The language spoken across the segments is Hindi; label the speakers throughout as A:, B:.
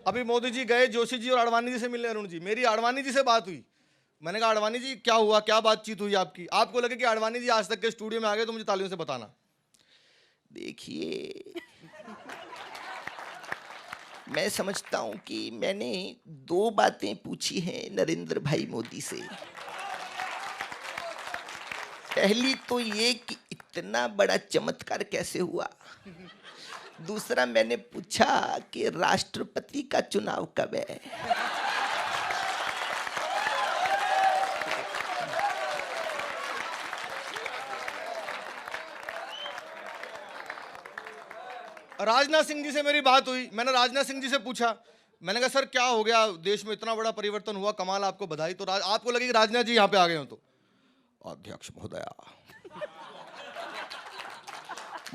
A: अभी मोदी जी गए जोशी जी और आडवाणी जी से मिलने अरुण जी, मेरी आडवाणी जी से बात हुई। मैंने कहा आडवाणी जी क्या हुआ, क्या बातचीत हुई आपकी, आपको लगे कि आडवाणी जी आज तक के स्टूडियो में आ गए तो मुझे तालियों से बताना।
B: देखिए, मैं समझता हूं कि मैंने 2 बातें पूछी हैं नरेंद्र भाई मोदी से। पहली तो ये कि इतना बड़ा चमत्कार कैसे हुआ। दूसरा मैंने पूछा कि राष्ट्रपति का चुनाव कब है।
A: राजनाथ सिंह जी से मेरी बात हुई, मैंने राजनाथ सिंह जी से पूछा, मैंने कहा सर क्या हो गया, देश में इतना बड़ा परिवर्तन हुआ, कमाल, आपको बधाई। तो आपको लगे कि राजनाथ जी यहाँ पे आ गए हो। तो अध्यक्ष महोदया,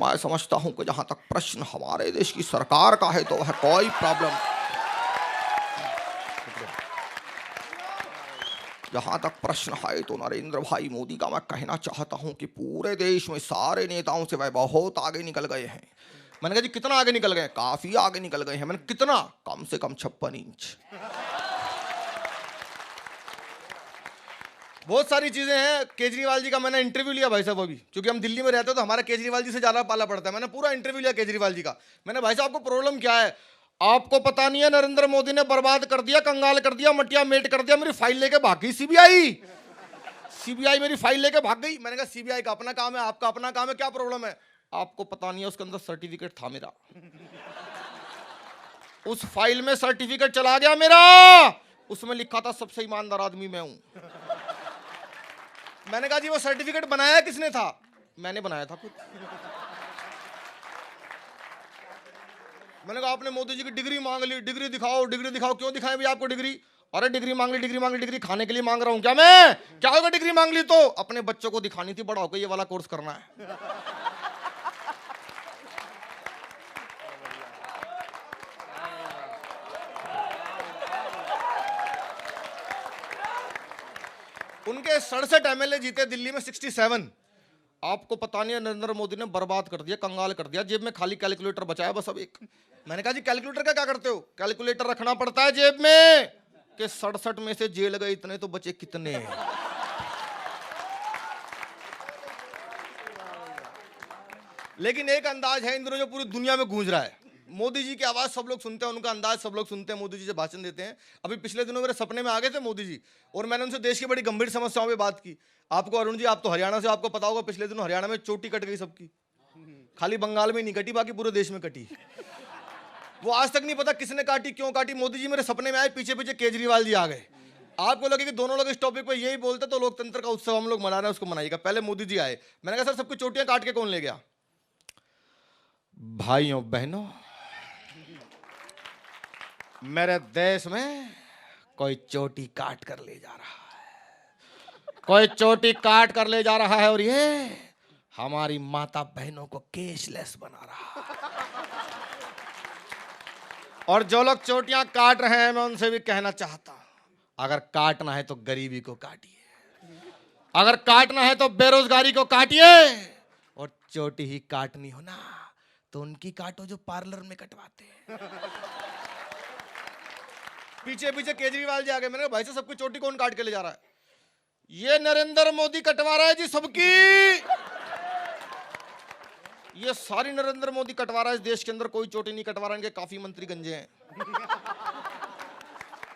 A: मैं समझता हूं कि जहां तक प्रश्न हमारे देश की सरकार का है तो वह कोई प्रॉब्लम, जहां तक प्रश्न है तो नरेंद्र भाई मोदी का मैं कहना चाहता हूं कि पूरे देश में सारे नेताओं से वह बहुत आगे निकल गए हैं। मैंने कहा जी कितना आगे निकल गए? काफी आगे निकल गए हैं। मैंने कितना? कम से कम 56 इंच। बहुत सारी चीजें हैं। केजरीवाल जी का मैंने इंटरव्यू लिया भाई साहब, अभी क्योंकि हम दिल्ली में रहते हैं तो हमारा केजरीवाल जी से ज्यादा पाला पड़ता है। मैंने पूरा इंटरव्यू लिया केजरीवाल जी का। मैंने भाई साहब आपको प्रॉब्लम क्या है? आपको पता नहीं है नरेंद्र मोदी ने बर्बाद कर दिया, कंगाल कर दिया, मटिया मेट कर दिया, मेरी फाइल लेके भाग गई सीबीआई। सीबीआई मेरी फाइल लेके भाग गई। मैंने कहा सीबीआई का अपना काम है, आपका अपना काम है, क्या प्रॉब्लम है? आपको पता नहीं है उसके अंदर सर्टिफिकेट था मेरा, उस फाइल में सर्टिफिकेट चला गया मेरा, उसमें लिखा था सबसे ईमानदार आदमी मैं हूं। मैंने कहा जी वो सर्टिफिकेट बनाया किसने था? मैंने बनाया था खुद। मैंने कहा आपने मोदी जी की डिग्री मांग ली, डिग्री दिखाओ, डिग्री दिखाओ। क्यों दिखाएं भैया आपको डिग्री? अरे डिग्री मांग ली, डिग्री मांग ली, डिग्री खाने के लिए मांग रहा हूं क्या मैं? क्या होगा डिग्री मांग ली तो? अपने बच्चों को दिखानी थी बड़ा होकर ये वाला कोर्स करना है। उनके 67 एमएलए जीते दिल्ली में 67। आपको पता नहीं है नरेंद्र मोदी ने बर्बाद कर दिया, कंगाल कर दिया। जेब में खाली कैलकुलेटर बचाया बस अब एक। मैंने कहा जी कैलकुलेटर का क्या करते हो? कैलकुलेटर रखना पड़ता है जेब में कि 67 में से जेल गए इतने तो बचे कितने। लेकिन एक अंदाज है इन दिनों जो पूरी दुनिया में गूंज रहा है। मोदी जी की आवाज सब लोग सुनते हैं, उनका अंदाज सब लोग सुनते हैं, मोदी जी से भाषण देते हैं। अभी पिछले दिनों मेरे सपने में आ गए थे मोदी जी, और मैंने उनसे देश की बड़ी गंभीर समस्याओं पे बात की। आपको अरुण जी, आप तो हरियाणा से, आपको पता होगा पिछले दिनों हरियाणा में चोटी कट गई सबकी। खाली बंगाल में नहीं कटी, बाकी पूरे देश में कटी। वो आज तक नहीं पता किसने काटी, क्यों काटी। मोदी जी मेरे सपने में आए, पीछे पीछे केजरीवाल जी आ गए। आपको लगे कि दोनों लोग इस टॉपिक पे यही बोलते तो लोकतंत्र का उत्सव हम लोग मना रहे हैं, उसको मनाइएगा। पहले मोदी जी आए, मैंने कहा सर सबकी चोटियां काट के कौन ले गया? भाइयों बहनों, मेरे देश में कोई चोटी काट कर ले जा रहा है, कोई चोटी काट कर ले जा रहा है, और ये हमारी माता बहनों को केशलेस बना रहा है। और जो लोग चोटियां काट रहे हैं मैं उनसे भी कहना चाहता हूं, अगर काटना है तो गरीबी को काटिए, अगर काटना है तो बेरोजगारी को काटिए, और चोटी ही काटनी हो ना तो उनकी काटो जो पार्लर में कटवाते हैं। पीछे पीछे केजरीवाल जी आ गए। मैंने कहा भाई साहब सबकी चोटी कौन काट के ले जा रहा है? ये नरेंद्र मोदी कटवा रहा है जी सबकी, ये सारी नरेंद्र मोदी कटवा रहा है। इस देश के अंदर कोई चोटी नहीं कटवा रहा, इनके काफी मंत्री गंजे हैं।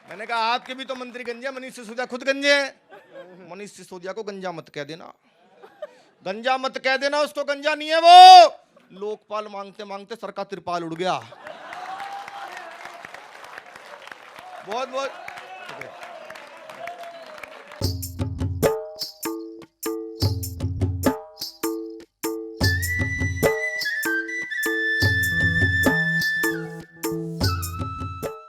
A: मैंने कहा आपके भी तो मंत्री गंजे हैं, मनीष सिसोदिया खुद गंजे हैं। मनीष सिसोदिया को गंजा मत कह देना, गंजा मत कह देना, उसको गंजा नहीं है वो। लोकपाल मांगते मांगते सर का तिरपाल उड़ गया। बहुत बहुत